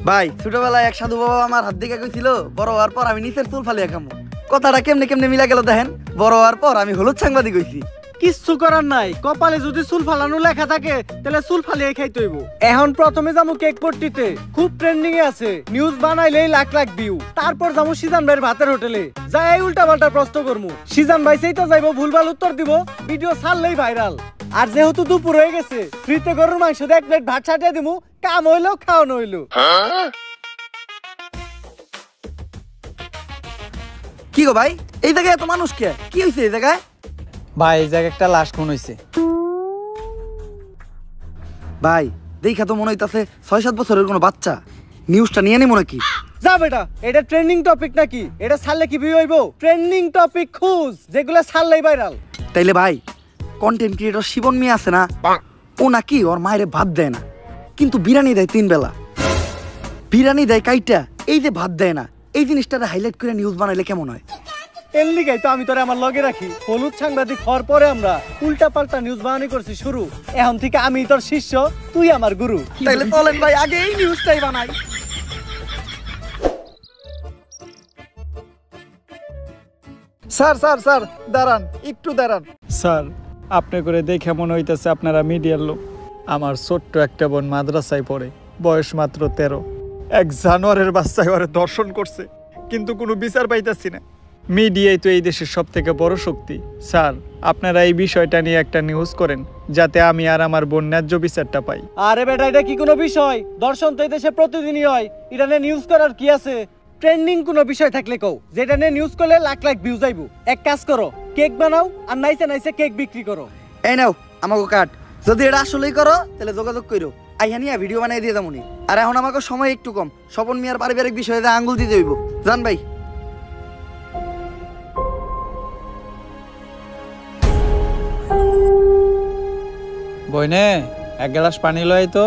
ভাই ছোটবেলায় এক সাধু বাবা আমার হাত দিকে কইছিল বড় হওয়ার পর আমি নিচের চুল ফালিয়া খামু। কথাটা কেমনে কেমনে মিলা গেল দেখেন। বড় হওয়ার পর আমি হলুদ সাংবাদিক হইছি। কিচ্ছু করার নাই, কপালে যদি চুল ফালানো লেখা থাকে তাহলে চুল ফালিয়ে খাইতে হইব। এখন প্রথমে যাবো কেক পট্টিতে, খুব ট্রেন্ডিং এ আছে, নিউজ বানাইলেই লাখ লাখ ভিউ। তারপর যাবো সিজান ভাইয়ের ভাতের হোটেলে, যাই উল্টা পাল্টা প্রশ্ন করবো, সিজান ভাই সেই তো যাইবো ভুলভাল উত্তর দিব, ভিডিও ছাড়লেই ভাইরাল। আর যেহেতু দুপুর হয়ে গেছে, ফ্রিতে গরুর মাংস দিয়ে 1 প্লেট ভাত ছাটিয়ে দিমু, কাম হইলো খাওয়ানো হইলো। কি গো ভাই, এই জায়গায় এত মানুষ কে? কি হইছে এই জায়গায়? ভাই এই জায়গায় একটা লাশ খুন হইছে। ভাই দেখা তো মনে হইতাছে 6-7 বছরের কোনো বাচ্চা। নিউজটা নিয়ে নেই মনে কি? যা বেটা, এটা ট্রেন্ডিং টপিক নাকি? এটা ছাড়লে কি ভিউ হইব? ট্রেন্ডিং টপিক খুঁজ, যেগুলো ছাড়লেই ভাইরাল। তাইলে ভাই কন্টেন্ট ক্রিয়েটর শিবন মিয়া আছে না, ও নাকি ওর মায়ের ভাত দেয় না, কিন্তু বিরিয়ানি দেয় 3 বেলা। বিরিয়ানি দেয় কাইটা, এই যে ভাত দেয় না, এই জিনিসটারে হাইলাইট করে নিউজ বানাইলে কেমন হয়? এর লিগাই তো আমি তোরে আমার লগে রাখি। হলুদ সাংবাদিক হওয়ার পরে আমরা উল্টা পাল্টা নিউজ বানানি করছি শুরু। এখন থেকে আমি তোর শিষ্য, তুই আমার গুরু। তাইলে চলেন ভাই আগে এই নিউজটাই বানাই। স্যার স্যার স্যার দাঁড়ান, একটু দাঁড়ান। স্যার, আপনি করে দেখে মনে হইতেছে আপনারা মিডিয়ার লোক। আমার ছোট্ট একটা বোন মাদ্রাসায় পড়ে, বয়স মাত্র 13। এক জানোয়ারের বাচ্চায় ওরে দর্শন করছে, কিন্তু কোনো বিচার পাইতাছি না। মিডিয়াই তো এই দেশের সব থেকে বড় শক্তি। স্যার, আপনারা এই বিষয়টা নিয়ে একটা নিউজ করেন, যাতে আমি আর আমার বোন ন্যায্য বিচারটা পাই। আরে বেটা, এটা কি কোনো বিষয়? দর্শন তো এই দেশে প্রতিদিনই হয়, এটা নিয়ে নিউজ করার কি আছে? ট্রেন্ডিং কোনো বিষয় থাকলে কও, যেটা নিয়ে নিউজ করলে লাখ লাখ ভিউজ আইবো। এক কাজ করো, কেক বানাও আর নাইসে নাইসে কেক বিক্রি করো। এই নাও আমাকে কাট। যদি এটা আসলেই করো তাহলে যোগাযোগ করো, আইয়া নিয়ে ভিডিও বানাই দিয়ে যাবনি। আর এখন আমাকে সময় একটু কম, স্বপন মিয়ার পারিবারিক বিষয়ে আঙ্গুল দিতে হইব। জান ভাই। বইনে এক গ্লাস পানি লয় তো।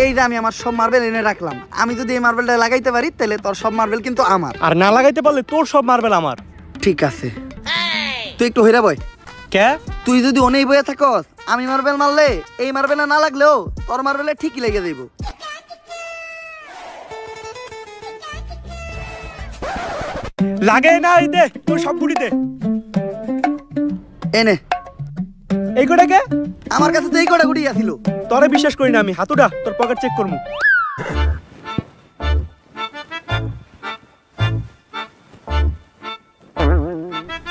এই যে আমি আমার সব মার্বেল এনে রাখলাম, আমি যদি এই মার্বেলটা লাগাইতে পারি তাহলে তোর সব মার্বেল কিন্তু আমার। আর না লাগাইতে পারলে তোর সব মার্বেল আমার। ঠিক আছে, তুই একটু হইরা বয়। কে? তুই যদি অনেই বইয়া থাকস, আমি মার্বেল মারলে এই মার্বেলে না লাগলেও তোর মার্বেলে ঠিকই লেগে যাইব। লাগে না, এই দে তোর সব গুড়িতে। এনে এই গোটাকে আমার কাছে তো এই কটা গুটি আছিল। তোরে বিশ্বাস করি না আমি। হাতুড়া, তোর পকেট চেক করমু।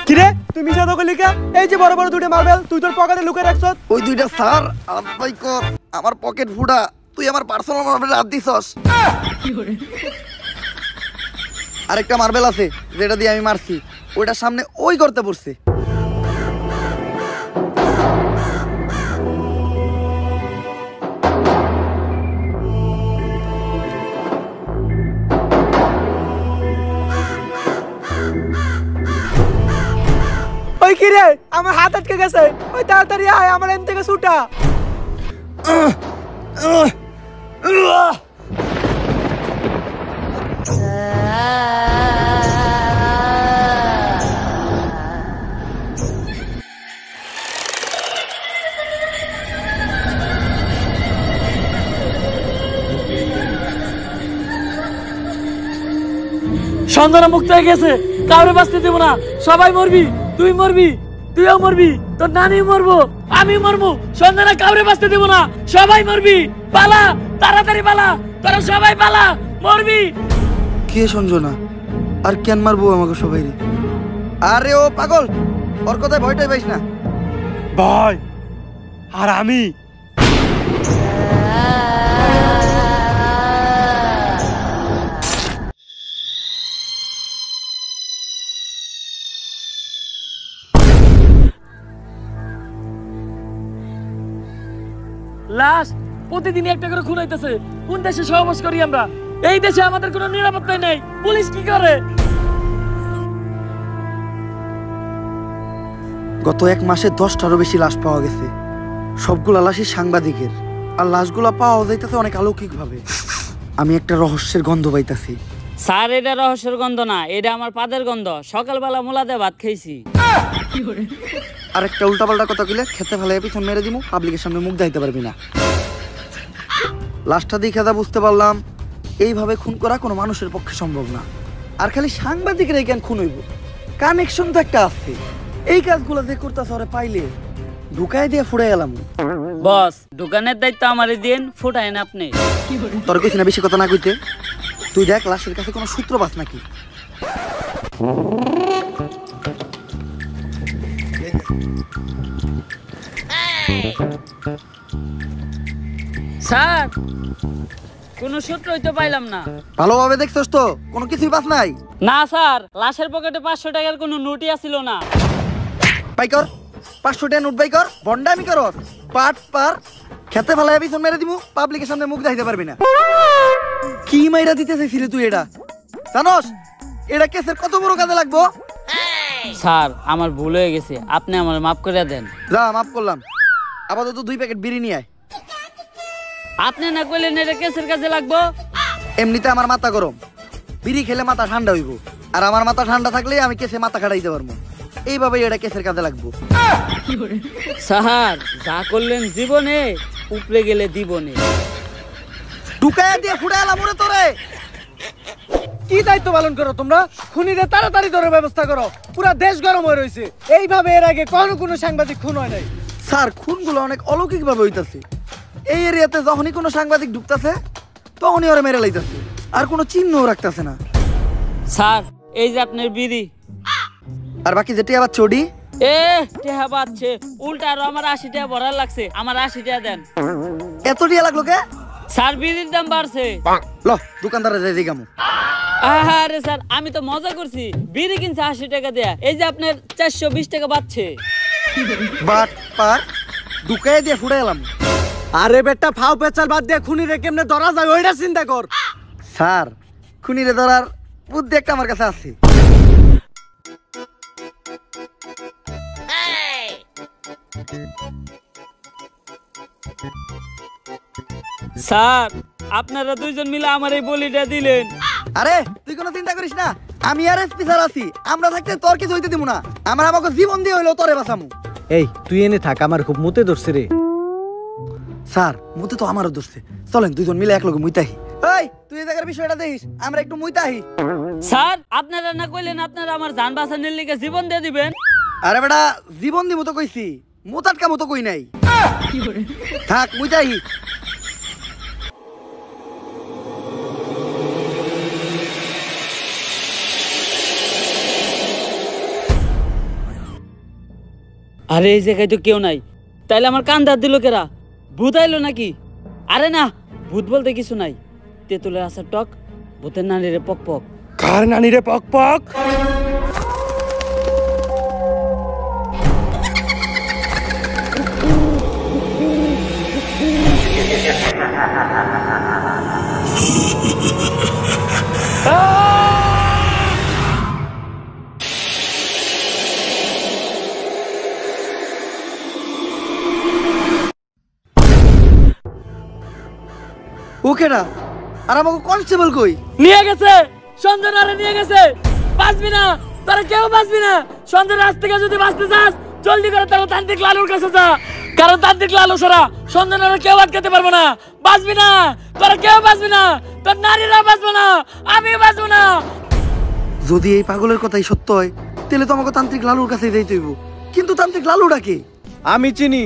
কিরে তুই মিছা তো কইলি কে? এই যে বড় বড় দুটো মার্বেল তুই তোর পকেটে লুকিয়ে রাখছস। ওই দুইটা স্যার আলাই কর, আমার পকেট ফুটা। তুই আমার পার্সোনাল মার্বেল হাত দিছস। আরেকটা মার্বেল আছে যেটা দিয়ে আমি মারছি, ওইটার সামনে ওই করতে পড়ছে। ওই কি রে, আমার হাত আটকে গেছে। ওই তাড়াতাড়ি আয়, আমার এন থেকে ছুটা। সঞ্জনা মুক্ত হয়ে গেছে, কাউরে বাঁচতে দেবো না। সবাই মরবি, তুই মরবি, তুইও মরবি, তোর নানি মরবো, আমি মরবো। সঞ্জনা কাউরে বাঁচতে দেবো না, সবাই মরবি। পালা, তাড়াতাড়ি পালা, তোরা সবাই পালা, মরবি। কে সঞ্জনা? আর কেন মারবো আমাকে সবাই? আরে ও পাগল, ওর কথায় ভয়টাই পাইস না। ভাই আর আমি লাশ প্রতিদিনই একটা করে খুন হইতেছে। কোন দেশে সহবাস করি আমরা? এই দেশে আমাদের কোনো নিরাপত্তাই নেই। পুলিশ কি করে? গত 1 মাসে 10টারও বেশি লাশ পাওয়া গেছে। সবগুলা লাশই সাংবাদিকের, আর লাশগুলা পাওয়া যাইতেছে অনেক অলৌকিক ভাবে। আমি একটা রহস্যের গন্ধ পাইতাছি। স্যার এটা রহস্যের গন্ধ না, এটা আমার পাদের গন্ধ। সকালবেলা মুলাদে ভাত খাইছি। আর একটা উল্টাপাল্টা কথা কইলে খেতে ফেলে পিছন মেরে দিমু, পাবলিকের সামনে মুখ দেখাইতে পারবি না। লাশটা দেখে যা বুঝতে পারলাম, এইভাবে খুন করা কোনো মানুষের পক্ষে সম্ভব না। আর খালি সাংবাদিকের এই জ্ঞান খুন হইব, কানেকশন তো একটা আছে। এই কাজগুলো যে করতেছে ওরে পাইলে ঢুকাই দিয়ে ফুড়ে গেলাম। বস, দোকানের দায়িত্ব আমারই দিন, ফুটাইন আপনি। তোর কইছি না বেশি কথা না কইতে। তুই দেখ লাশের কাছে কোনো সূত্র পাস নাকি। স্যার, কোনো সূত্রই তো পাইলাম না। ভালোভাবে দেখছস তো? কোনো কিছুই পাস নাই? না স্যার, লাশের পকেটে 500 টাকার কোনো নোটই আসিল না। পাই কর 500 টাকা নোট পাই কর, বন্ডামি কর। পাট পার খেতে ফেলায় পিছন মেরে দিমু, পাবলিকের সামনে মুখ দেখাইতে পারবি না। কি মাইরা দিতে চাইছিলি তুই? এটা জানোস এটা কেসের কত বড় কাজে লাগবো? স্যার, আমার ভুল হয়ে গেছে, আপনি আমার মাফ করে দেন। যা, মাফ করলাম। আপাতত 2 প্যাকেট বিড়ি নিয়ে আয়। আপনি না কইলেন এটা কেসের কাজে লাগবো। এমনিতে আমার মাথা গরম, বিড়ি খেলে মাথা ঠান্ডা হইব। আর আমার মাথা ঠান্ডা থাকলে আমি কেসে মাথা খাটাইতে পারবো। এইভাবেই এটা কেসের কাজে লাগবো। স্যার, যা করলেন জীবনে, উপরে গেলে দিবনে। ঢুকাইয়া দিয়ে ফুড়ে এলাম ওরে তোরে। কি দায়িত্ব পালন করো তোমরা? খুনিদের তাড়াতাড়ি ধরে ব্যবস্থা করো, পুরা দেশ গরম হয়ে রয়েছে। এইভাবে এর আগে কোনো সাংবাদিক খুন হয় নাই। স্যার, খুনগুলো অনেক অলৌকিক ভাবে হইতাছে। এই এরিয়াতে যখনই কোনো সাংবাদিক ঢুকতেছে তখনই ওরা মেরে লাইতেছে, আর কোনো চিহ্নও রাখতেছে না। স্যার, এই যে আপনার বিড়ি। আর বাকি যেটি আবার চডি টেহা পাচ্ছে উল্টা, আরো আমার 80 টাকা ভরার লাগছে। আমার 80 টাকা দেন। এত টিয়া লাগলো কে? স্যার, বিড়ির দাম বাড়ছে। ল দোকানদারে যাই দিগামু। আরে স্যার, আমি তো মজা করছি। বিড়ি কিনছে 80 টাকা দেয়া, এই যে আপনার 420 টাকা বাড়ছে। বাট পার ঢুকাইয়া দিয়ে ফুড়ে এলাম। আরে বেটা, ফাও পেচাল বাদ দিয়ে খুনিরে কেমনে ধরা যায় ওইটা চিন্তা কর। স্যার, খুনিরে ধরার বুদ্ধি একটা আমার কাছে আছে। স্যার, আপনারা দুইজন মিলে আমার এই বলিটা দিলেন। আরে তুই কোনো চিন্তা করিস না, আমি আর এসপি স্যার আছি। আমরা থাকতে তোর কিছু হইতে দিব না। আমরা আমাকে জীবন দিয়ে হইলো তোরে বাঁচামু। এই তুই এনে থাক, আমার খুব মুতে ধরছে রে। স্যার, মুতে তো আমারও ধরছে। চলেন দুইজন মিলে এক লগে মুইতাহি। এই তুই এই জায়গার বিষয়টা দেখিস, আমরা একটু মুইতাহি। স্যার, আপনারা না কইলেন আপনারা আমার জান বাঁচানোর লিগে জীবন দিয়ে দিবেন? আরে বেটা, জীবন দিব তো কইছি, মুতাটকা মতো কই নাই। থাক মুইতাহি। আরে এই জায়গায় তো কেউ নাই, তাইলে আমার কান ধার দিল কেরা? ভূত আইলো নাকি? আরে না, ভূত বলতে কিছু নাই। তেঁতুলের আসার টক, ভূতের নানিরে পক পক। কার নানি রে পক পক? ওকেডা? আর আমাকে কনস্টেবল কই? নিয়ে গেছে, সঞ্জনারে নিয়ে গেছে। বাঁচবি না, তারা কেউ বাঁচবি না। সঞ্জনার রাত থেকে যদি বাঁচতে চাস, জলদি করে তারা তান্ত্রিক লালুর কাছে যা। কারণ তান্ত্রিক লালু ছাড়া সঞ্জনারে কেউ আটকাতে পারবো না। বাঁচবি না, তোরা কেউ বাঁচবি না, তোর নারীরা বাঁচবো না, আমি বাঁচবো না। যদি এই পাগলের কথাই সত্য হয়, তাহলে তো আমাকে তান্ত্রিক লালুর কাছে যাইতে হইব। কিন্তু তান্ত্রিক লালুটা কে? আমি চিনি,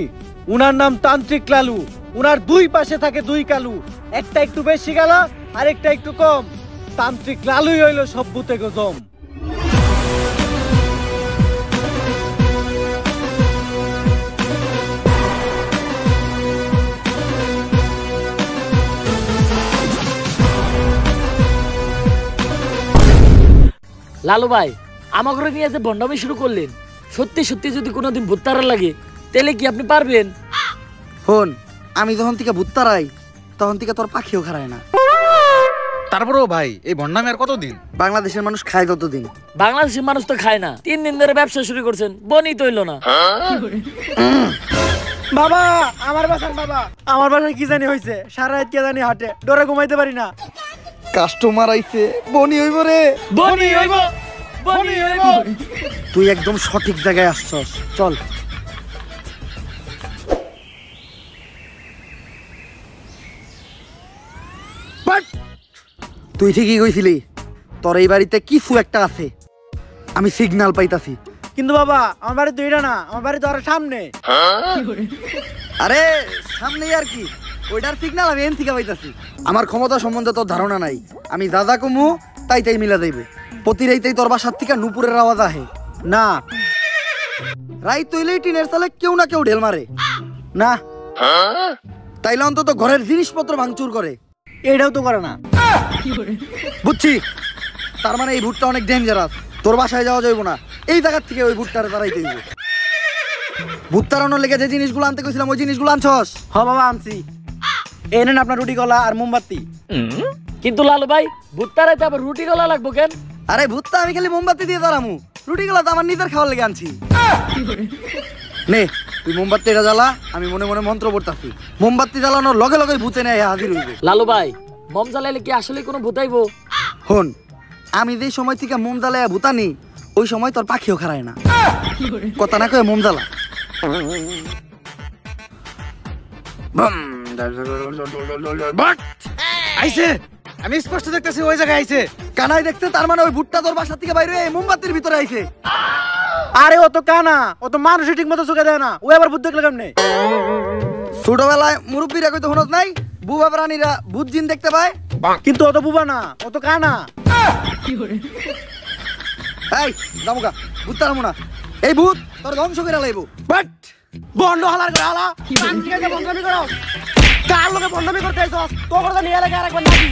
উনার নাম তান্ত্রিক লালু। উনার দুই পাশে থাকে 2 কালু, একটা একটু বেশি গালা আর একটা একটু কম। তান্ত্রিক লালুই হইল সব ভূতে গজম। লালু ভাই, আমার ঘরে নিয়ে যে বন্ডামি শুরু করলেন, সত্যি সত্যি যদি কোনোদিন ভূত তারা লাগে, তাহলে কি আপনি পারবেন? হন, আমি যখন থেকে ভূত তারাই, তখন থেকে তোর পাখিও খারায় না। তারপরেও ভাই, এই ভণ্ডামি আর কতদিন? বাংলাদেশের মানুষ খায় ততদিন। বাংলাদেশের মানুষ তো খায় না। 3 দিন ধরে ব্যবসা শুরু করছেন, বনি তৈল না। বাবা আমার বাসান বাবা, আমার বাসায় কি জানি হয়েছে, সারা রাত কে জানি হাটে, ডরে ঘুমাইতে পারি না। কাস্টমার আইছে, বনি হইব রে। বনি হইব, বনি হইব। তুই একদম সঠিক জায়গায় আসছস, চল। বাট, তুই ঠিকই কইছিলি, তোর এই বাড়িতে কিছু একটা আছে, আমি সিগন্যাল পাইতাছি। কিন্তু বাবা আমার বাড়ি তো এটা না, আমার বাড়ি তো আরো সামনে। আরে সামনেই আর কি, ওইটার সিগন্যাল আমি এন থেকে পাইতাছি। আমার ক্ষমতা সম্বন্ধে তোর ধারণা নাই, আমি দাদা কমু তাই তাই মিলা যাইব। প্রতি রাইতেই তোর বাসার থেকে নুপুরের আওয়াজ আহে না রাইত তৈলেই টিনের সালে কেউ না কেউ ঢেল মারে না, তাইলে অন্তত ঘরের জিনিসপত্র ভাঙচুর করে। এটাও তো করে না। বুঝছি, তার মানে এই ভুট্টা অনেক ডেঞ্জারাস, তোর বাসায় যাওয়া যাইব না, এই জায়গার থেকে ওই ভুট্টারে তারাইতে হইব। ভূত তাড়ানোর লেগে যে জিনিসগুলো আনতে কইছিলাম ওই জিনিসগুলো আনছস? হ বাবা আনছি, এই নেন আপনার রুটি কলা আর মোমবাতি। কিন্তু লালু ভাই ভুট্টারাইতে আবার রুটি গলা লাগবো কেন? আরে ভূতটা আমি খালি মোমবাতি দিয়ে দাঁড়ামু, রুটিগুলো তো আমার নিজের খাওয়ার লেগে আনছি। নে তুই মোমবাতিটা জ্বালা, আমি মনে মনে মন্ত্র পড়তাছি, মোমবাতি জ্বালানোর লগে লগে ভূতে নেয় হাজির হইব। লালু ভাই মম জ্বালাইলে কি আসলে কোনো ভূতাইবো? হন, আমি যে সময় থেকে মোম জ্বালায় ভূতানি ওই সময় তোর পাখিও খারায় না, কথা না কয়ে মোম জ্বালা। আইছে, আমি স্পষ্ট দেখতেছি ওই জায়গায় আইছে। কানাই দেখছে, তার মানে ওই ভুট্টা তোর বাসা থেকে বাইরে মোমবাতির ভিতরে আইছে। আরে ও তো কানা, ও তো মানুষই ঠিক মতো চোখে দেয় না, ও আবার ভূত দেখলে কেমনে? ছোটবেলায় মুরব্বীরা কইতো হনত নাই, বুবা প্রাণীরা ভূত জিন দেখতে পায়, কিন্তু ও তো বুবা না, ও তো কানা। এই জামুকা ভূত তাড়ামু না, এই ভূত তোর ধ্বংস করে লাইব। বাট বন্ধ হালার করে হালা, কান ঠিক আছে বন্ধমি করো, কার লোকে বন্ধমি করতে আইছস? তো কথা নিয়ে লাগে আরেকবার নাকি?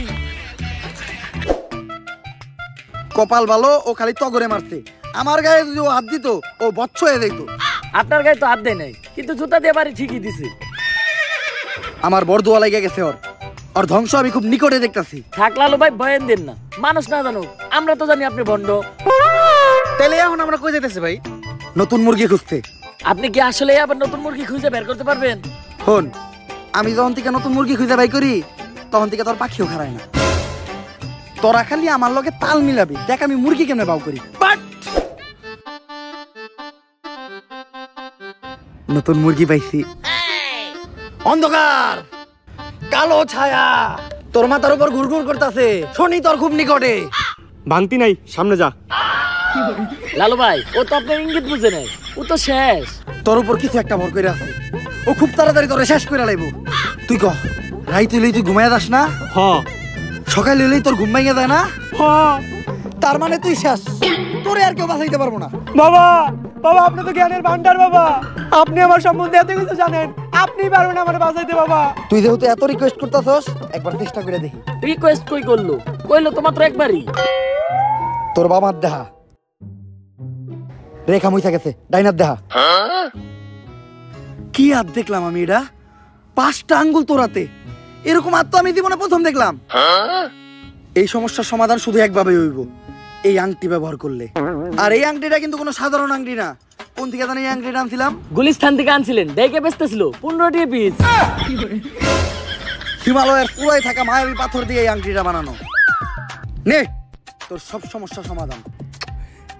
কপাল ভালো, ও খালি তগরে মারছে, আমার গায়ে যদি ও হাত দিত ও বচ্চ হয়ে যাইত। আপনার গায়ে তো হাত দেয় নাই, কিন্তু জুতা দিয়ে বাড়ি ঠিকই দিছে। আমার বড় দোয়া লাগে গেছে, ওর ওর ধ্বংস আমি খুব নিকটে দেখতাছি। থাক লালু ভাই বয়ান দেন না, মানুষ না জানুক, আমরা তো জানি আপনি ভণ্ড। তাহলে এখন আমরা কই যাইতেছি ভাই? নতুন মুরগি খুঁজতে। আপনি কি আসলে আবার নতুন মুরগি খুঁজে বের করতে পারবেন? হন, আমি যখন থেকে নতুন মুরগি খুঁজে বাই করি তখন থেকে তোর পাখিও খারায় না, তোরা খালি আমার লগে তাল মিলাবি, দেখ আমি মুরগি কেমনে বাউ করি। বাট নতুন মুরগি পাইছি, অন্ধকার কালো ছায়া তোর মাথার উপর ঘুরঘুর করতেছে, শনি তোর খুব নিকটে। ভাঙতি নাই, সামনে যা। লালু ভাই ও তো আপনার ইঙ্গিত বুঝে নাই, ও তো শেষ। তোর উপর কিছু একটা ভর করে আছে, ও খুব তাড়াতাড়ি তোরে শেষ করে লাইব। তুই কহ, রাইত হইলেই তুই ঘুমাইয়া যাস না? হ্যাঁ সকাল হইলেই তোর ঘুম ভাঙিয়া যায় না? হ্যাঁ। তার মানে তুই শেষ, তোরে আর কেউ বাঁচাইতে পারবো না। বাবা বাবা আপনি তো জ্ঞানের ভান্ডার বাবা, আপনি আমার সম্বন্ধে এত কিছু জানেন, আপনি পারবেন আমার বাঁচাইতে বাবা। তুই যেহেতু এত রিকোয়েস্ট করতেছস, একবার চেষ্টা করে দেখি। রিকোয়েস্ট কই করলো? কইলো তো মাত্র একবারই। তোর বাবার দেহা রেখা মুইছা গেছে, ডাইনার দেহা। কি হাত দেখলাম আমি, এটা 5টা আঙ্গুল তোরাতে, এরকম হাত তো আমি জীবনে প্রথম দেখলাম। এই সমস্যার সমাধান শুধু একভাবে হইব, এই আংটি ব্যবহার করলে। আর এই আংটিটা কিন্তু কোনো সাধারণ আংটি না। কোন থেকে জানি এই আংটিটা আনছিলাম? গুলিস্তান থেকে আনছিলেন, দেখে বেচতেছিল 15 টাকা পিস। হিমালয়ের পুরাই থাকা মায়াবী পাথর দিয়ে এই আংটিটা বানানো। নে তোর সব সমস্যা সমাধান।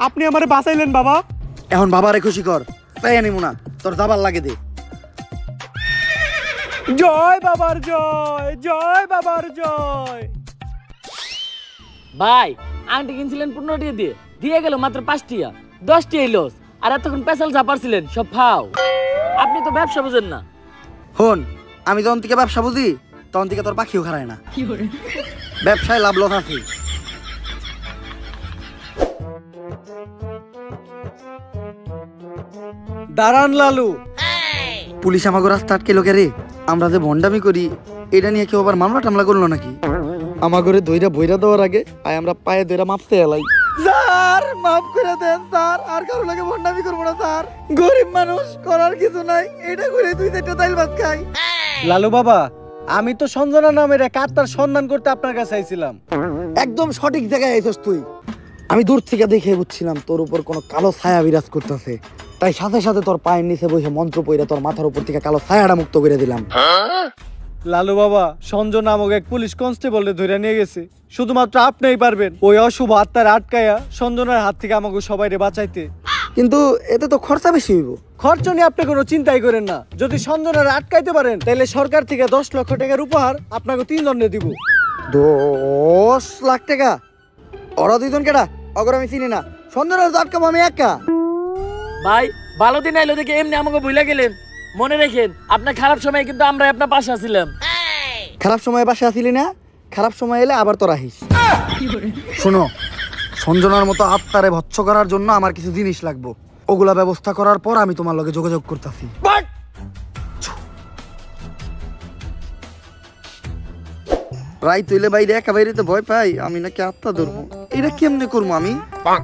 আপনি আমারে বাঁচাইলেন বাবা। এখন বাবারে খুশি কর, তাই আনিমু না, তোর দাবার লাগে দে। জয় বাবার জয়, জয় বাবার জয়। ভাই আংটি কিনছিলেন 15 টাকা দিয়ে, দিয়ে গেল মাত্র 5 টাকা, 10 টাকা লস। আর এতক্ষণ পেশাল চাপারছিলেন সব ফাও। আপনি তো ব্যবসা বুঝেন না। হন, আমি যখন থেকে ব্যবসা বুঝি তখন থেকে তোর পাখিও খারায় না। ব্যবসায় লাভ লস আছে। দাঁড়ান লালু। পুলিশ আমাকে রাস্তা আটকে লোকে রে, আমরা যে ভন্ডামি করি এটা নিয়ে কেউ আবার মামলা টামলা করলো নাকি? আমার ঘরে দইরা বইরা দেওয়ার আগে আয় আমরা পায়ে দইরা মাপতে এলাই। স্যার মাফ করে দেন স্যার, আর কারো লাগে ভন্ডামি করবো না স্যার, গরিব মানুষ, করার কিছু নাই, এটা করে 2-4টা তাইল ভাত খাই। লালু বাবা আমি তো সঞ্জনা নামের এক আত্মার সন্ধান করতে আপনার কাছে আইছিলাম। একদম সঠিক জায়গায় আইছস তুই। আমি দূর থেকে দেখে বুঝছিলাম তোর উপর কোনো কালো ছায়া বিরাজ করতেছে। তাই সাথে সাথে তোর পায়ের নিচে বসে মন্ত্র পইরা তোর মাথার উপর থেকে কালো ছায়াটা মুক্ত করে দিলাম। লালু বাবা, সঞ্জয় নামক এক পুলিশ কনস্টেবলকে ধরে নিয়ে গেছে। শুধুমাত্র আপনিই পারবেন ওই অশুভ আত্মার আটকায়া সঞ্জনের হাত থেকে আমাকে সবাইরে বাঁচাইতে। কিন্তু এতে তো খরচা বেশি হইব। খরচ নিয়ে আপনি কোনো চিন্তাই করেন না। যদি সঞ্জনের আটকাইতে পারেন তাহলে সরকার থেকে 10 লক্ষ টাকার উপহার আপনাকে 3 জনে দিব। 10 লাখ টাকা? ওরা 2 জন কেডা? অগর আমি চিনি না। সঞ্জনের তো আটকাবো আমি একা। ভাই ভালো দিন আইলো দেখে এমনি আমাকে ভুলে গেলেন। মনে রাখেন আপনার খারাপ সময় কিন্তু আমরা আপনার পাশে আছিলাম। খারাপ সময় বাসে আসিলি না, খারাপ সময় এলে আবার তোর আহিস। শোনো, সঞ্জনার মতো আত্মারে ভৎস করার জন্য আমার কিছু জিনিস লাগবে। ওগুলা ব্যবস্থা করার পর আমি তোমার লগে যোগাযোগ করতেছি। রাই তৈলে বাইরে একা বাইরে তো ভয় পাই, আমি নাকি আত্মা ধরবো। এটা কেমনে করবো আমি?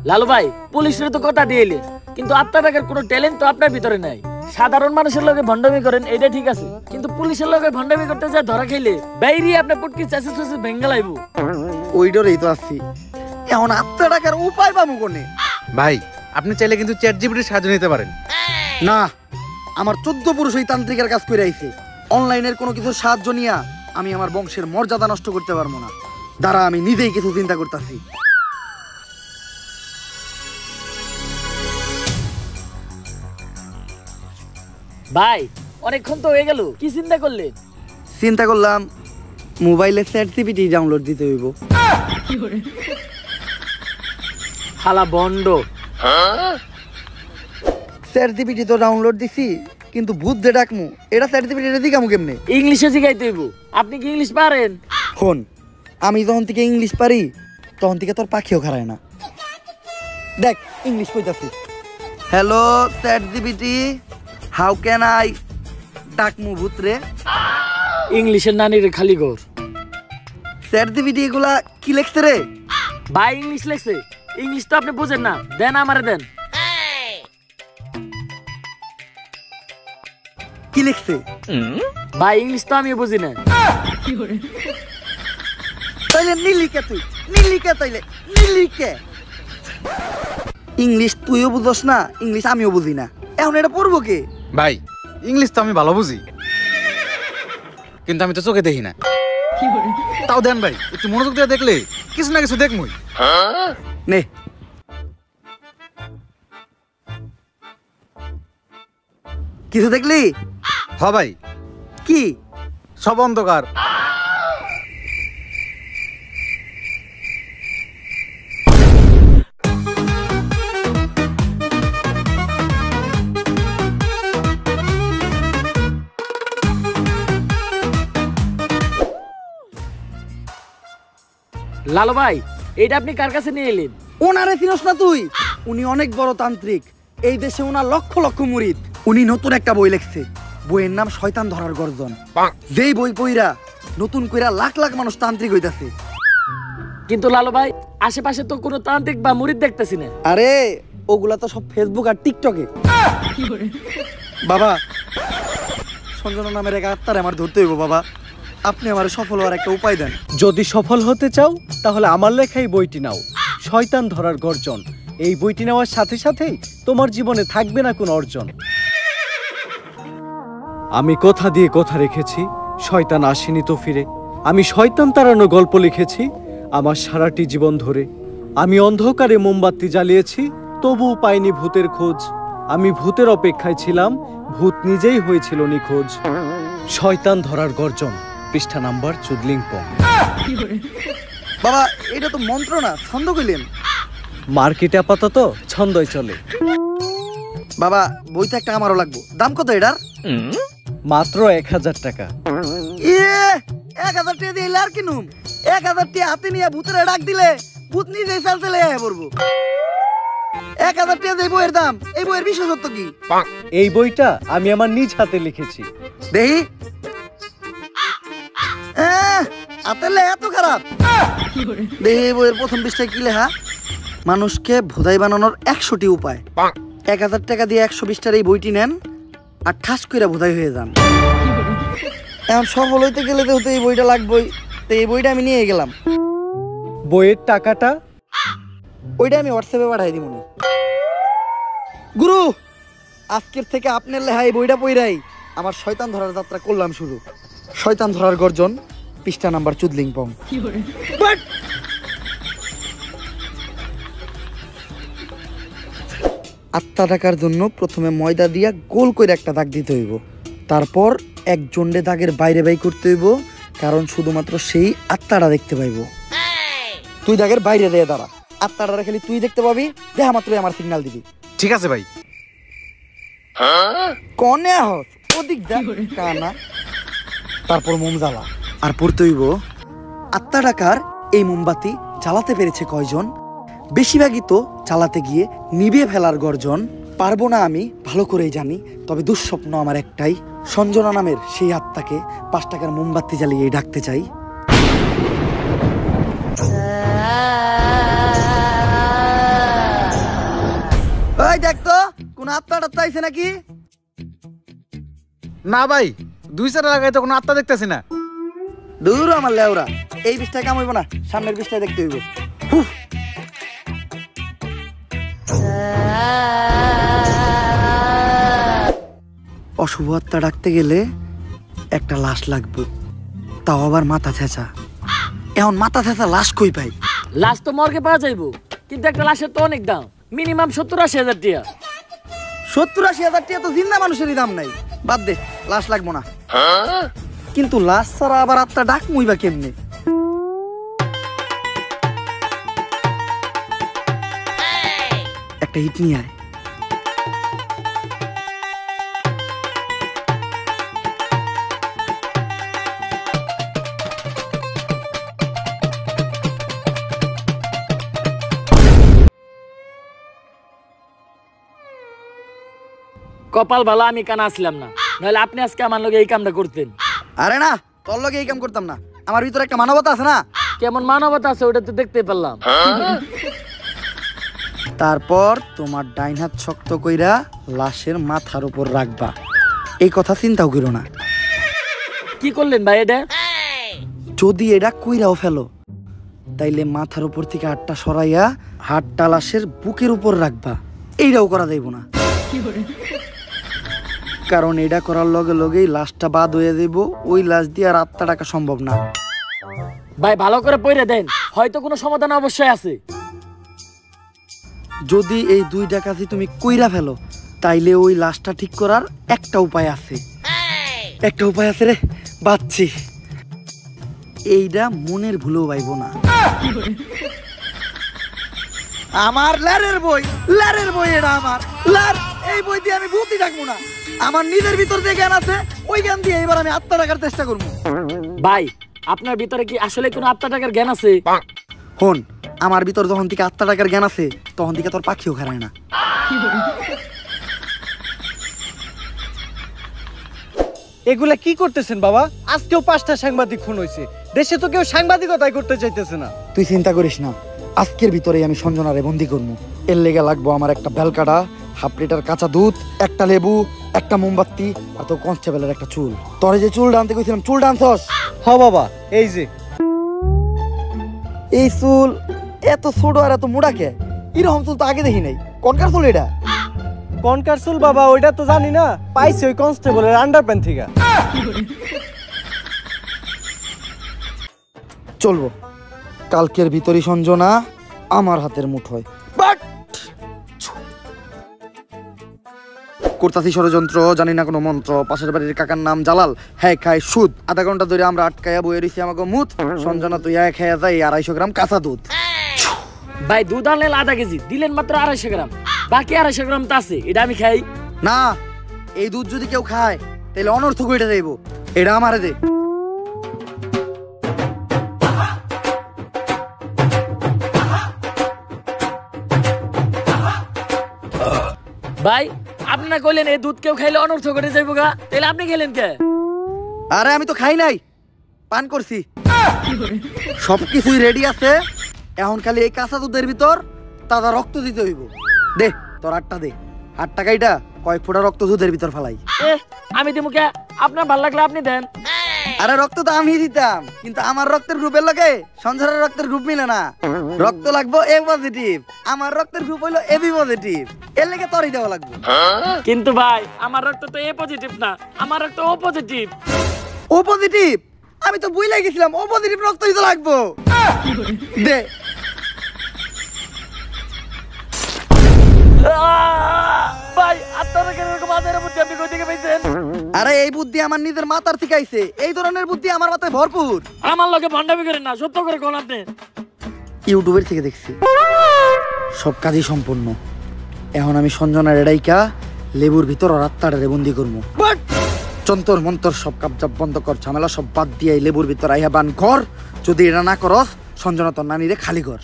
লালু ভাই পুলিশের তো কথা দিয়ে এলেন, কিন্তু আত্মা টাকার কোনো ট্যালেন্ট তো আপনার ভিতরে নাই। সাধারণ মানুষের লগে ভণ্ডামি করেন এটা ঠিক আছে, কিন্তু পুলিশের লগে ভণ্ডামি করতে যা ধরা খাইলে বাইরে আপনার পুটকি চাষে চাষে ভেঙ্গা লাইব। ওই ডরেই তো আসছি। এখন আত্মা টাকার উপায় পাবো কোনে? ভাই আপনি চাইলে কিন্তু চ্যাটজিপিটির সাহায্য নিতে পারেন। না, আমার 14 পুরুষ ওই তান্ত্রিকের কাজ করে আইছে। অনলাইনের কোনো কিছু সাহায্য নিয়া আমি আমার বংশের মর্যাদা নষ্ট করতে পারবো না। দ্বারা আমি নিজেই কিছু চিন্তা করতেছি। ভাই অনেকক্ষণ তো হয়ে গেল, কি চিন্তা করলেন? চিন্তা করলাম মোবাইলে চ্যাটজিপিটি ডাউনলোড দিতে হইব। হালা বন্ড। চ্যাটজিপিটি তো ডাউনলোড দিছি, কিন্তু ভূত যে ডাকমু এটা চ্যাটজিপিটি দিকামু কেমনে? ইংলিশে শিখাইতে হইব। আপনি কি ইংলিশ পারেন? হন, আমি যখন থেকে ইংলিশ পারি তখন থেকে তোর পাখিও খারায় না। দেখ ইংলিশ কইতাছি। Hello ChatGPT, how can I ডাকমু ভূত রে? ইংলিশের নানির খালি ঘর। চ্যাটজিপিটি এগুলা কি লেখছে রে? ভাই ইংলিশ লেখছে। ইংলিশ তো আপনি বুঝেন না, দেন আমারে দেন। কি লিখছে? ভাই ইংলিশ তো আমি বুঝি না। তাইলে নীলিকে তুই নীলিকে, তাইলে নীলিকে। ইংলিশ তুইও বুঝস না, ইংলিশ আমিও বুঝি না। এখন এটা পড়বো কে? ভাই ইংলিশ তো আমি ভালো বুঝি, কিন্তু আমি তো চোখে দেখি না। তাও দেন ভাই, একটু মনোযোগ দিয়ে দেখলে কিছু না কিছু দেখমই। নে কিছু দেখলি? হ ভাই, কি? সব অন্ধকার। লালু ভাই এটা আপনি কার কাছে নিয়ে এলেন? ওনারে চিনস না তুই? উনি অনেক বড় তান্ত্রিক। এই দেশে ওনার লক্ষ লক্ষ মুরিদ। উনি নতুন একটা বই লিখছে, বইয়ের নাম শয়তান ধরার গর্জন। যেই বই পইরা নতুন কইরা লাখ লাখ মানুষ তান্ত্রিক হইতাছে। কিন্তু লালু ভাই আশেপাশে তো কোনো তান্ত্রিক বা মুরিদ দেখতেছি না। আরে ওগুলা তো সব ফেসবুক আর টিকটকে। বাবা, সঞ্জনা নামের এক আত্মারে আমার ধরতে হইব। বাবা আপনি আমার সফল হওয়ার একটা উপায় দেন। যদি সফল হতে চাও তাহলে আমার লেখা এই বইটি নাও, শয়তান ধরার গর্জন। এই বইটি নেওয়ার সাথে সাথেই তোমার জীবনে থাকবে না কোনো অর্জন। আমি কথা দিয়ে কথা রেখেছি, শয়তান আসেনি তো ফিরে। আমি শয়তান তাড়ানো গল্প লিখেছি আমার সারাটি জীবন ধরে। আমি অন্ধকারে মোমবাতি জ্বালিয়েছি, তবুও পাইনি ভূতের খোঁজ। আমি ভূতের অপেক্ষায় ছিলাম, ভূত নিজেই হয়েছিল নিখোঁজ। শয়তান ধরার গর্জন, পৃষ্ঠা নাম্বার চুদলিংপং। বাবা এটা তো মন্ত্র না, ছন্দ কইলেন। মার্কেটে আপাতত ছন্দই চলে। বাবা বইটা একটা আমারও লাগবো। দাম কত এটার? মাত্র 1000 টাকা। 1000 টাকা দিয়ে আর কিনুম? 1000 টাকা হাতে নিয়ে ভূতের ডাক দিলে ভূত নিজেই চাল চলে আয় পড়বো। 1000 টাকা দিয়ে বইয়ের দাম, এই বইয়ের বিশেষত্ব কি? এই বইটা আমি আমার নিজ হাতে লিখেছি। দেহি হাতের লেখা এত খারাপ? দেহি বইয়ের প্রথম পৃষ্ঠায় কি লেখা? মানুষকে ভোদাই বানানোর 100টি উপায়। 1000 টাকা দিয়ে 120টার এই বইটি নেন আর ঠাস করে ভোদাই হয়ে যান। এখন সফল হইতে গেলে তো এই বইটা লাগবেই। তো এই বইটা আমি নিয়ে গেলাম। বইয়ের টাকাটা? ওইটা আমি হোয়াটসঅ্যাপে পাঠাই দিব। গুরু আজকের থেকে আপনার লেহাই বইটা পইরাই আমার শয়তান ধরার যাত্রা করলাম শুরু। শয়তান ধরার গর্জন, পৃষ্ঠা নাম্বার চুদলিংপং। আত্মা ডাকার জন্য প্রথমে ময়দা দিয়া গোল করে একটা দাগ দিতে হইব, তারপর এক জন্ডে দাগের বাইরে বাই করতে হইব, কারণ শুধুমাত্র সেই আত্মাটা দেখতে পাইব। তুই দাগের বাইরে দিয়ে দাঁড়া, আত্মাটা খালি তুই দেখতে পাবি, দেখা মাত্রই আমার সিগন্যাল দিবি। ঠিক আছে ভাই। কনে হস ওদিক যা কানা। তারপর মোম জ্বালা আর পড়তে হইব আত্মা ডাকার এই মোমবাতি জ্বালাতে পেরেছে কয়জন, বেশিরভাগই তো চালাতে গিয়ে নিভিয়ে ফেলার গর্জন। পারবো না আমি ভালো করেই জানি, তবে দুঃস্বপ্ন আমার একটাই, সঞ্জনা নামের সেই আত্মাকে 5 টাকার মোমবাতি জ্বালিয়ে ডাকতে চাই। ওই দেখ তো কোন আত্মাটা চাইছে নাকি? না ভাই, 2 লাগাই তো কোনো আত্মা দেখতেছি না। দূর আমার লেওরা, এই বিষটা কাম হইব না, সামনের বিষটা দেখতে হইব। অশুভ আত্মা ডাকতে গেলে একটা লাশ লাগবে, তাও আবার মাথা ছেঁচা। এখন মাথা ছেঁচা লাশ কই পাই? লাশ তো মর্গে পাওয়া যাইবো, কিন্তু একটা লাশের তো অনেক দাম, মিনিমাম 70-80 হাজার টাকা। 70-80 হাজার টাকা তো জিন্দা মানুষেরই দাম নাই, বাদ দে, লাশ লাগবো না। কিন্তু লাশ ছাড়া আবার আত্মা ডাক মুইবা কেমনে? একটা হিট নিয়ে আয়। কপাল ভালো আমি কানা আসলাম না, নাহলে আপনি আজকে আমার লগে এই কামটা করতেন। আরে না, তোর লগে এই কাম করতাম না, আমার ভিতরে একটা মানবতা আছে না। কেমন মানবতা আছে ওটা তো দেখতে পারলাম। তারপর তোমার ডাইন হাত শক্ত কইরা লাশের মাথার উপর রাখবা, এই কথা চিন্তাও করো না। কি করলেন ভাই এটা? যদি এটা কইরাও ফেলো, তাইলে মাথার উপর থেকে হাতটা সরাইয়া হাতটা লাশের বুকের উপর রাখবা, এইটাও করা যাইব না, কারণ এটা করার লগে লগেই লাশটা বাদ হয়ে যাইব, ওই লাশ দিয়ে আর আত্মা ডাকা সম্ভব না। ভাই ভালো করে পড়ে দেন, হয়তো কোনো সমাধান অবশ্যই আছে। যদি এই 2 ডাকাতি তুমি কইরা ফেলো, তাইলে ওই লাশটা ঠিক করার একটা উপায় আছে। একটা উপায় আছে রে, বাচ্চি, এইটা মনের ভুলেও পাইব না। আমার লারের বই, লারের বই, এটা আমার লার। এই বই দিয়ে আমি ভূতই ডাকবো না, আমার নিজের ভিতর যে জ্ঞান আছে ওই জ্ঞান দিয়ে এবার আমি আত্মা ডাকার চেষ্টা করবো। ভাই আপনার ভিতরে কি আসলে কোনো আত্মা টাকার জ্ঞান আছে? হন, আমার ভিতর যখন থেকে আত্মা ডাকার জ্ঞান আছে, তখন থেকে তোর পাখিও খারায় না। এগুলা কি করতেছেন বাবা? আজকেও 5টা সাংবাদিক খুন হয়েছে, দেশে তো কেউ সাংবাদিকতাই করতে চাইতেছে না। তুই চিন্তা করিস না, আজকের ভিতরেই আমি সঞ্জনারে বন্দি করবো। এর লেগে লাগবো আমার একটা বেলকাটা, 1/2 লিটার কাঁচা দুধ, একটা লেবু, একটা মোমবাতি, আর তো কনস্টেবলের একটা চুল। তোরে যে চুল ডানতে কইছিলাম, চুল ডানছস? হ বাবা, এই যে এই চুল এত ছোট আর এত মোটা কে? এরকম চুল তো আগে দেখি নাই, কনকার চুল এটা? কনকার চুল বাবা, ওইটা তো জানি না, পাইছি ওই কনস্টেবলের আন্ডারপ্যান্ট থেকে। চলবো, কালকের ভিতরই সঞ্জনা আমার হাতের মুঠোয়। বাট করতাছি ষড়যন্ত্র, জানি না কোনো মন্ত্র, পাশের বাড়ির কাকার নাম জালাল, হ্যাঁ খায় সুদ। আধা ঘন্টা ধরে আমরা আটকায়া বয়ে রইছি আমাকে মুত। সঞ্জনা তুই এক খেয়ে যাই 250 গ্রাম কাঁচা দুধ। ভাই দুধ আনলেন 1/2 কেজি, দিলেন মাত্র 250 গ্রাম, বাকি 250 গ্রাম তো আছে, এটা আমি খাই না। এই দুধ যদি কেউ খায় তাহলে অনর্থক হইটা যাইব, এটা আমারে দে। ভাই আপনি না কইলেন এই দুধ কেউ খাইলে অনর্থ করে যাইব গা, তাহলে আপনি খেলেন কে? আরে আমি তো খাই নাই, পান করছি। সবকিছুই রেডি আছে, এখন খালি এই কাঁচা দুধের ভিতর তাজা রক্ত দিতে হইব। দে তোর 8টা দে, 8 টাকাইটা কয়েক ফোঁটা রক্ত দুধের ভিতর ফেলাই। আমি দিমু কে? আপনার ভাল লাগলে আপনি দেন। আরে রক্ত তো আমি দিতাম, কিন্তু আমার রক্তের গ্রুপের লগে সঞ্জনার রক্তের গ্রুপ মিলে না। রক্ত লাগবো এ পজিটিভ, আমার রক্তের গ্রুপ হইলো এবি পজিটিভ, এর লেগে তরই দেওয়া লাগবে। কিন্তু ভাই আমার রক্ত তো এ পজিটিভ না, আমার রক্ত ও পজিটিভ। ও পজিটিভ? আমি তো বুঝলাই গেছিলাম ও পজিটিভ রক্তই তো লাগবো। দে। ভাই আপনারা কেন এরকম মাথার বুদ্ধি আপনি কই থেকে পাইছেন? আরে এই বুদ্ধি আমার নিজের মাথার থেকে আইছে, এই ধরনের বুদ্ধি আমার মাথায় ভরপুর। আমার লগে ভন্ডামি করেন না, সত্য করে কোন আপনি। ইউটিউবের থেকে দেখছি, সব কাজই সম্পূর্ণ। এখন আমি সঞ্জনার এডাইকা লেবুর ভিতর রাত্তারে বন্দি করবো। যন্তর মন্তর সব কাপজাপ বন্ধ কর, ঝামেলা সব বাদ দিয়ে এই লেবুর ভিতর আইয়া বান কর। যদি এটা না করস সঞ্জনা তোর নানিরে খালি কর।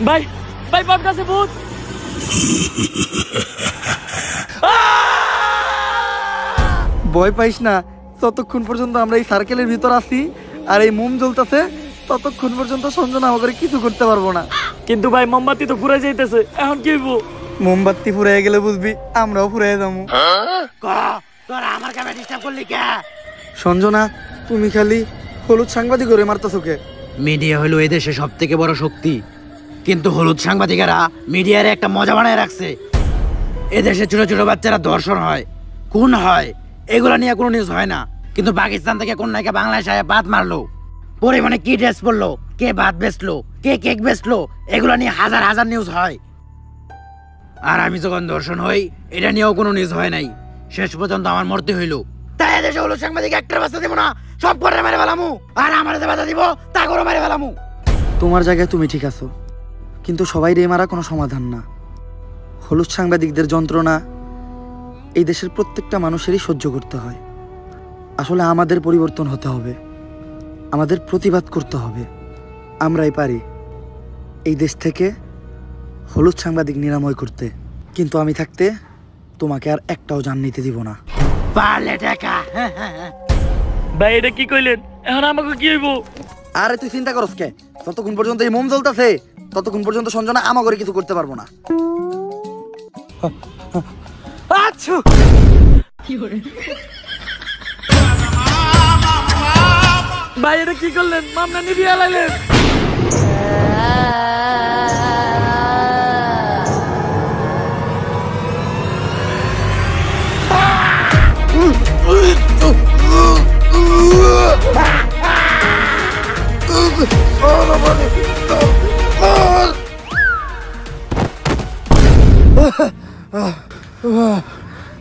ভাই ভাই বট গাছে ভূত। ভয় পাইস না, ততক্ষণ পর্যন্ত আমরা এই সার্কেলের ভিতর আছি আর এই মোম জ্বলতেছে, ততক্ষণ পর্যন্ত সঞ্জনা আমাকে কিছু করতে পারবো না। কিন্তু ভাই মোমবাতি তো ঘুরে যাইতেছে, এখন কি হইব? মোমবাতি ফুরাই গেলে বুঝবি আমরাও ফুরাই যাবো। সঞ্জনা, তুমি খালি হলুদ সাংবাদিক করে মারতেছো কে? মিডিয়া হলো এদেশে সব থেকে বড় শক্তি, কিন্তু হলুদ সাংবাদিকেরা মিডিয়ার একটা মজা বানায় রাখছে। এদেশে ছোট ছোট বাচ্চারা ধর্ষণ হয়, খুন হয়, এগুলা নিয়ে কোনো নিউজ হয় না। কিন্তু পাকিস্তান থেকে কোন নায়িকা বাংলাদেশে ভাত মারলো, পরিমাণে কি ড্রেস পরলো, কে ভাত বেচলো, কে কেক বেচলো, এগুলা নিয়ে হাজার হাজার নিউজ হয়। আর আমি যখন ধর্ষণ হই, এটা নিয়েও কোনো নিউজ হয় নাই। শেষ পর্যন্ত আমার মরতে হইলো। তাই এদেশে হলুদ সাংবাদিক একটার বাচ্চা দিব না, সব করে মেরে ফেলামু। আর আমার যে বাধা দিব তা করে মেরে ফেলামু। তোমার জায়গায় তুমি ঠিক আছো, কিন্তু সবাই রে মারা কোনো সমাধান না। হলুদ সাংবাদিকদের যন্ত্রণা এই দেশের প্রত্যেকটা মানুষেরই সহ্য করতে হয়। আসলে আমাদের পরিবর্তন হতে হবে, আমাদের প্রতিবাদ করতে হবে। আমরাই পারি এই দেশ থেকে হলুদ সাংবাদিক নিরাময় করতে, কিন্তু আমি থাকতে তোমাকে আর একটাও জান নিতে দিব না। পারলে টাকা। ভাই এটা কি কইলেন? এখন আমাকে কি হইব? আরে তুই চিন্তা করস কে? ততক্ষণ পর্যন্ত এই মোম জ্বলতেছে, ততক্ষণ পর্যন্ত সঞ্জনা আমাকে কিছু করতে পারবো না। আচ্ছা ভাই এটা কি করলেন? মামলা নিবিয়ে লাইলেন।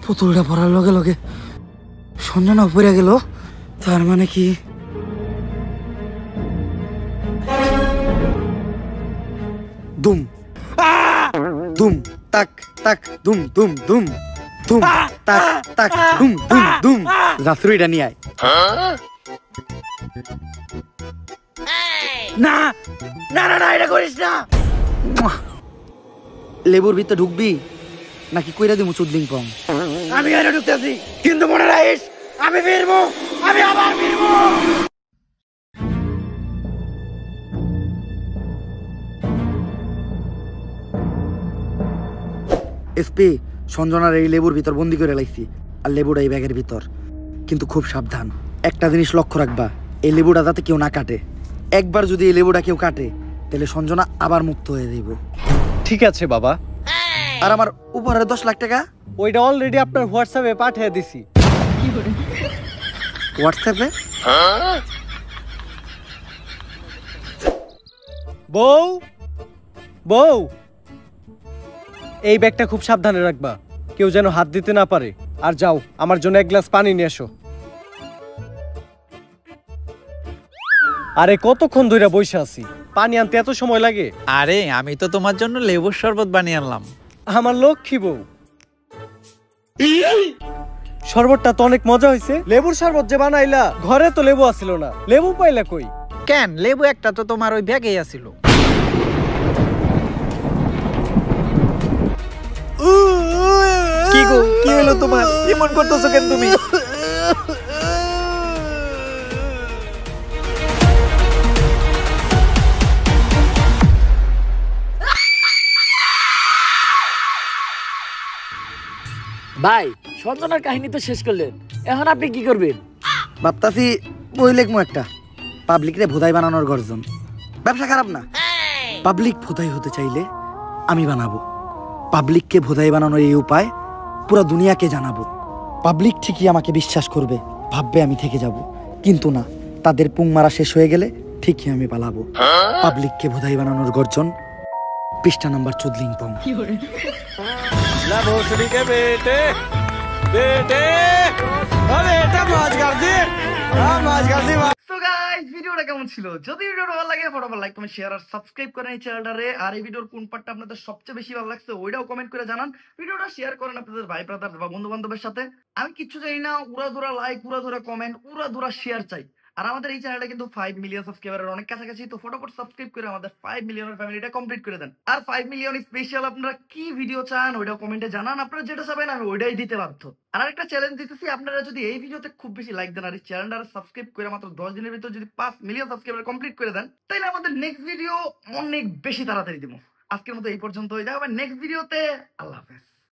পুতুলটা পড়ার লগে লগে সঞ্জনা পড়ে গেল, তার মানে কি দুম দুম তাক তাক দুম দুম দুম দুম তাক তাক দুম দুম দুম। জাফরুইটা নিয়ে আয়। না না না না, এটা করিস না। লেবুর ভিতরে ঢুকবি নাকি কইরা দিমু চুদলিং পং? আমি এনে ঢুকতেছি, কিন্তু মনে রাখিস আমি ফিরবো, আমি আবার ফিরবো। এসপি, সঞ্জনার এই লেবুর ভিতর বন্দি করে লাইছি, আর লেবুটা এই ব্যাগের ভিতর। কিন্তু খুব সাবধান, একটা জিনিস লক্ষ্য রাখবা, এই লেবুটা যাতে কেউ না কাটে। একবার যদি এই লেবুটা কেউ কাটে তাহলে সঞ্জনা আবার মুক্ত হয়ে যাইব। ঠিক আছে বাবা। আর আমার উপহারের 10 লাখ টাকা ওইটা অলরেডি আপনার হোয়াটসঅ্যাপে পাঠিয়ে দিছি। হোয়াটসঅ্যাপে? বউ বউ, এই ব্যাগটা খুব সাবধানে রাখবা, কেউ যেন হাত দিতে না পারে। আর যাও, আমার জন্য এক গ্লাস পানি নিয়ে এসো। আরে কতক্ষণ ধরে বসে আছি, পানি আনতে এত সময় লাগে? আরে আমি তো তোমার জন্য লেবুর শরবত বানিয়ে আনলাম। আমার লক্ষ্মী বউ, শরবতটা তো অনেক মজা হয়েছে। লেবুর শরবত যে বানাইলা, ঘরে তো লেবু আসিল না, লেবু পাইলা কই? কেন, লেবু একটা তো তোমার ওই ব্যাগেই আছিল। কি গো, কি হলো তোমার? এমন করতেছো কেন তুমি? ভাই সঞ্জনার কাহিনী তো শেষ করলেন, এখন আপনি কি করবেন? ভাবতাছি বই লেখমু একটা, পাবলিক রে ভোদাই বানানোর গর্জন। ব্যবসা খারাপ না, পাবলিক ভোদাই হতে চাইলে আমি বানাবো। পাবলিককে ভোদাই বানানোর এই উপায় পুরো দুনিয়াকে জানাবো। পাবলিক ঠিকই আমাকে বিশ্বাস করবে, ভাববে আমি থেকে যাব, কিন্তু না, তাদের পুং মারা শেষ হয়ে গেলে ঠিকই আমি পালাবো। পাবলিককে ভোদাই বানানোর গর্জন, পৃষ্ঠা নাম্বার 14 ভিডিওটা কেমন ছিল? যদি ভিডিওটা ভালো লাগে ফটাফট লাইক কমেন্ট শেয়ার আর সাবস্ক্রাইব করেন এই চ্যানেলটারে। আর এই ভিডিওর কোন পার্টটা আপনাদের সবচেয়ে বেশি ভালো লাগছে ওইটাও কমেন্ট করে জানান। ভিডিওটা শেয়ার করেন আপনাদের ভাই ব্রাদার বা বন্ধু বান্ধবের সাথে। আমি কিচ্ছু চাই না, উড়াধুরা লাইক, উড়াধুরা কমেন্ট, উড়াধুরা শেয়ার চাই। আর আমাদের এই চ্যানেলটা কিন্তু 5 মিলিয়ন সাবস্ক্রাইবারের অনেক কাছাকাছি, তো ফটাফট সাবস্ক্রাইব করে আমাদের 5 মিলিয়নের ফ্যামিলিটা কমপ্লিট করে দেন। আর 5 মিলিয়ন স্পেশাল আপনারা কি ভিডিও চান ওইটাও কমেন্টে জানান। আপনারা যেটা চাবেন আমি ওইটাই দিতে বাধ্য। আর একটা চ্যালেঞ্জ দিতেছি, আপনারা যদি এই ভিডিওতে খুব বেশি লাইক দেন আর এই চ্যানেলটা সাবস্ক্রাইব করে মাত্র 10 দিনের ভিতর যদি 5 মিলিয়ন সাবস্ক্রাইবার কমপ্লিট করে দেন, তাহলে আমাদের নেক্সট ভিডিও অনেক বেশি তাড়াতাড়ি দিব। আজকের মতো এই পর্যন্ত, হয়ে যাবে নেক্সট ভিডিওতে। আল্লাহ হাফেজ।